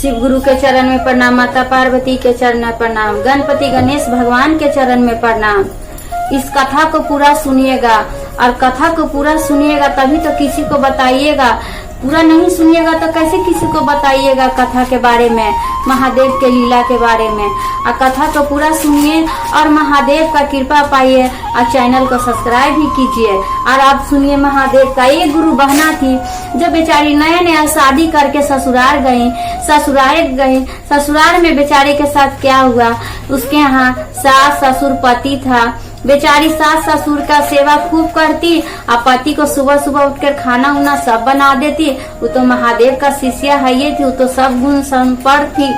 शिव गुरु के चरण में प्रणाम, माता पार्वती के चरण में प्रणाम, गणपति गणेश भगवान के चरण में प्रणाम। इस कथा को पूरा सुनिएगा और कथा को पूरा सुनिएगा तभी तो किसी को बताइएगा। पूरा नहीं सुनिएगा तो कैसे किसी को बताइएगा कथा के बारे में, महादेव के लीला के बारे में। और कथा को पूरा सुनिए और महादेव का कृपा पाइए और चैनल को सब्सक्राइब भी कीजिए। और आप सुनिए महादेव का एक गुरु बहना थी जो बेचारी नया नया शादी करके ससुराल गई। ससुराल में बेचारे के साथ क्या हुआ, उसके यहाँ सास ससुर पति था। बेचारी सास ससुर का सेवा खूब करती और पति को सुबह सुबह उठकर खाना उना सब बना देती। वो तो महादेव का शिष्य है ये थी, वो तो सब गुण संपन्न थी।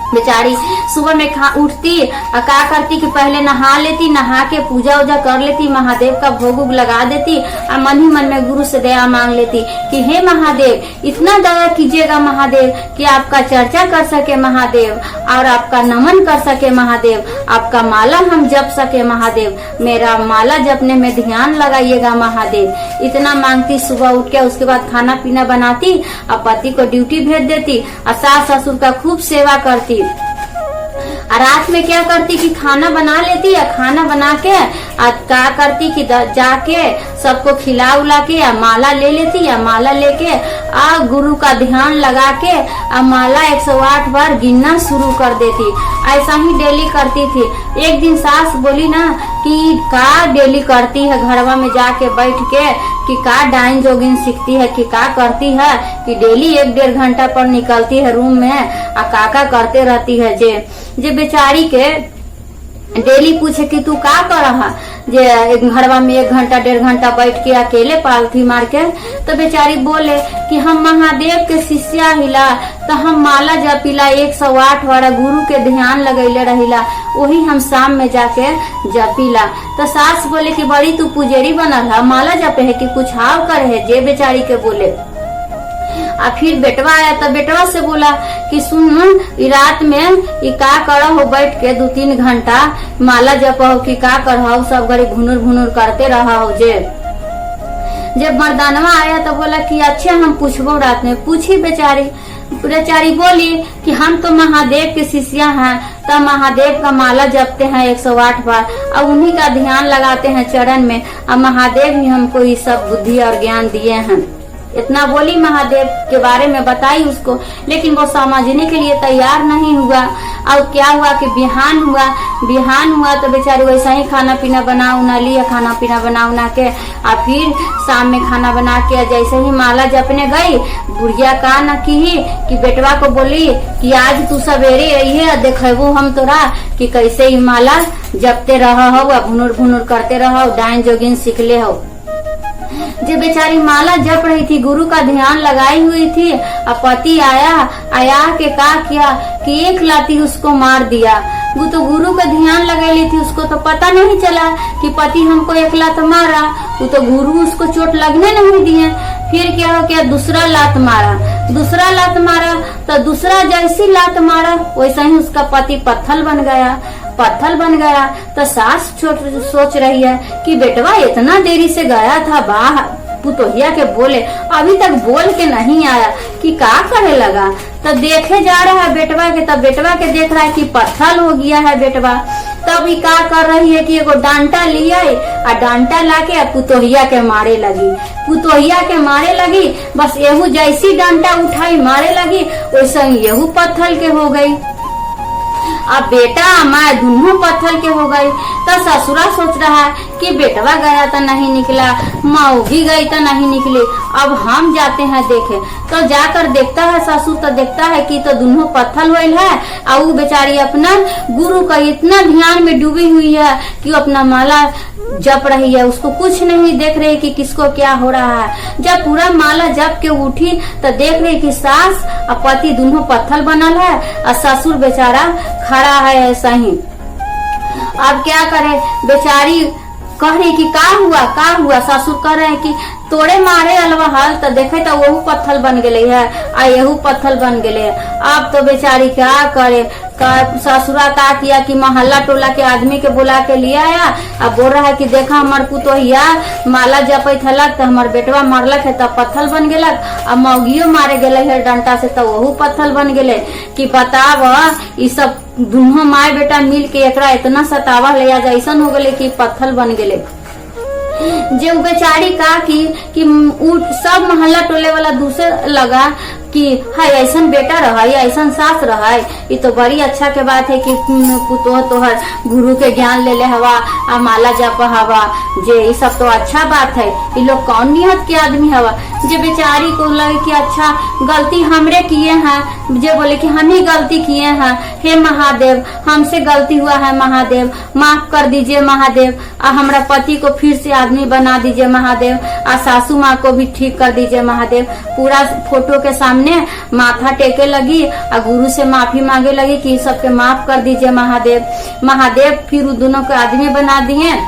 बेचारी सुबह में उठती और क्या करती कि पहले नहा लेती, नहा के पूजा उजा कर लेती, महादेव का भोग उग लगा देती और मन ही मन में गुरु से दया मांग लेती कि हे महादेव इतना दया कीजिएगा महादेव कि आपका चर्चा कर सके महादेव, और आपका नमन कर सके महादेव, आपका माला हम जप सके महादेव, मेरा माला जपने में ध्यान लगाइएगा महादेव। इतना मांगती, सुबह उठ के उसके बाद खाना पीना बनाती और पति को ड्यूटी भेज देती और सास ससुर का खूब सेवा करती। और रात में क्या करती कि खाना बना लेती या खाना बना के क्या करती कि जाके सबको खिला उला के या माला ले लेती या माला लेके गुरु का ध्यान लगा के माला 108 बार गिनना शुरू कर देती। ऐसा ही डेली करती थी। एक दिन सास बोली ना कि का डेली करती है घरवा में जाके बैठ के कि का डाइन जोगिन सीखती है कि का करती है कि डेली 1-1.5 घंटा पर निकलती है रूम में और का करते रहती है। जे बेचारी के डेली पूछे कि तू का कर रहा जे घरवा में 1 घंटा 1.5 घंटा बैठ के अकेले पालथी मार के, तो बेचारी बोले कि हम महादेव के शिष्या हिला, तो हम माला जपिला 108 वाला गुरु के ध्यान लगैले रहिला, वही हम शाम में जाके जपिला। तो सास बोले कि बड़ी तू पुजेरी बनल है, माला जपे है कि कुछ हाव कर है, जे बेचारी के बोले। और फिर बेटवा आया तो बेटवा से बोला कि सुन रात में ये का करो हो बैठ के 2-3 घंटा माला जप हो कि का कर हो, सब घड़ी घुनुर करते रहा हो। जब मर्दानवा आया तो बोला कि अच्छा हम पूछबो रात में। पूछी बेचारी बोली कि हम तो महादेव के शिष्या हैं, तो महादेव का माला जपते हैं 108 बार और उन्हीं का ध्यान लगाते हैं चरण में, और महादेव ही हमको ये सब बुद्धि और ज्ञान दिए हैं। इतना बोली महादेव के बारे में बताई उसको, लेकिन वो समझने के लिए तैयार नहीं हुआ। और क्या हुआ कि बिहान हुआ तो बेचारी वैसा ही खाना पीना बना उना लिया, खाना पीना बना उना के और फिर शाम में खाना बना के जैसे ही माला जपने गई, बुढ़िया का न की कि बेटवा को बोली कि आज तू सवेरे अइहे देखेबू हम तोरा कि कैसे ही माला जपते रह हो, भुनुर करते रहो, डाइन जोगिन सीखले हो। जो बेचारी माला जप रही थी, गुरु का ध्यान लगाई हुई थी, और पति आया के का किया कि एक लाती उसको मार दिया। वो तो गुरु का ध्यान लगा ली थी, उसको तो पता नहीं चला कि पति हमको एक लात मारा। वो तो गुरु उसको चोट लगने नहीं दिए। फिर क्या हो गया, दूसरा लात मारा तो दूसरा जैसी लात मारा वैसा ही उसका पति पत्थर बन गया। तो सास सोच रही है कि बेटवा इतना देरी से गया था बाहर, पुतोहिया के बोले अभी तक बोल के नहीं आया कि का करे लगा। तो देखे जा रहा है बेटवा के, तब बेटवा के देख रहा है कि पत्थर हो गया है बेटवा। तब ये का कर रही है कि एगो डांटा लिया और डांटा लाके पुतोहिया के मारे लगी। बस एहू जैसी डांटा उठाई मारे लगी वैसे एहू पत्थर के हो गई। अब बेटा माँ दोनों पत्थर के हो गई। तो ससुरा सोच रहा है कि बेटवा गया तो नहीं निकला, माँ भी गई तो नहीं निकली, अब हम जाते हैं देखे। तो जाकर देखता है ससुर, तो देखता है कि तो दोनों पत्थर हुए है और वो बेचारी अपना गुरु का इतना ध्यान में डूबी हुई है कि वो अपना माला जप रही है, उसको कुछ नहीं देख रही कि किसको क्या हो रहा है। जब पूरा माला जप के उठी तो देख रही कि सास और पति दोनों पत्थर बनल है और ससुर बेचारा खड़ा है ऐसा ही। अब क्या करे, बेचारी कह रही कि का हुआ। ससुर कह रहे हैं कि तोड़े मारे अलवा हल तो देखे तो वहू पत्थर बन गए है आ यहू पत्थर बन गए। अब तो बेचारी क्या करे, ससुरा का किया कि मोहल्ला टोला के आदमी के बुला के लिया आया। अब बोल रहा है कि देखा हमार पुतोहिया माला जपत हलक तो हमार बेटवा मरलक है तब पत्थर बन गेलक, अब मौगियो मारे गए है डंटा से तो वहू पत्थर बन गए। कि बताव ई सब दोनों माए बेटा मिल के एकरा इतना सतावा ले जा ऐसा हो गए कि पत्थर बन गए। जे बेचारी का कि सब मोहल्ला टोले वाला दूसरे लगा कि हाय ऐसा बेटा रहा ऐसा सास रहा। ये तो बड़ी अच्छा के बात है कि पुतोह तोहर गुरु के ज्ञान ले ले हवा आ माला जप हवा, जे ये सब तो अच्छा बात है। ये लोग कौन नियत के आदमी हवा जे बेचारी को लगे कि अच्छा गलती हमरे किए हैं, जे बोले कि हम ही गलती किए हैं, हे महादेव हमसे गलती हुआ है महादेव माफ कर दीजिए महादेव, आ हमारा पति को फिर से आदमी बना दीजिए महादेव, आ सासू माँ को भी ठीक कर दीजिए महादेव। पूरा फोटो के सामने माथा टेके लगी और गुरु से माफी मांगे लगी कि सबके माफ कर दीजिए महादेव। महादेव फिर दोनों को आदमी बना दिए।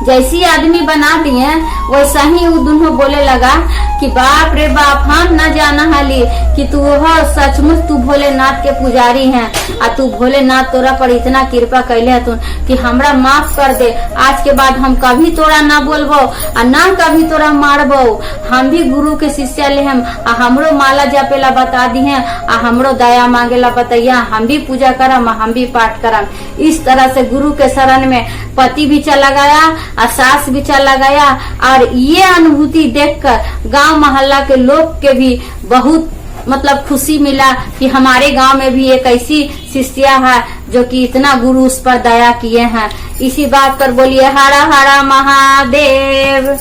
जैसी आदमी बना दिए वैसा ही वो दोनों बोले लगा कि बाप रे बाप हम न जाना हाली कि तू हो सचमुच तू भोलेनाथ के पुजारी हैं, आ तू भोलेनाथ तोरा पर इतना कृपा कैले है तू कि हमरा माफ कर दे। आज के बाद हम कभी तोरा ना बोलबो आ ना कभी तोरा मारबो। हम भी गुरु के शिष्य ले हम आ हमरो माला जपेला बता दी है आ हमरो दया मांगेला बताइया, हम भी पूजा करम हम भी पाठ करम। इस तरह से गुरु के शरण में पति भी चला गया और सास भी चला गया। और ये अनुभूति देखकर गांव मोहल्ला के लोग के भी बहुत मतलब खुशी मिला कि हमारे गांव में भी एक ऐसी शिष्या है जो कि इतना गुरु उस पर दया किए हैं। इसी बात पर बोलिए हरा हरा महादेव।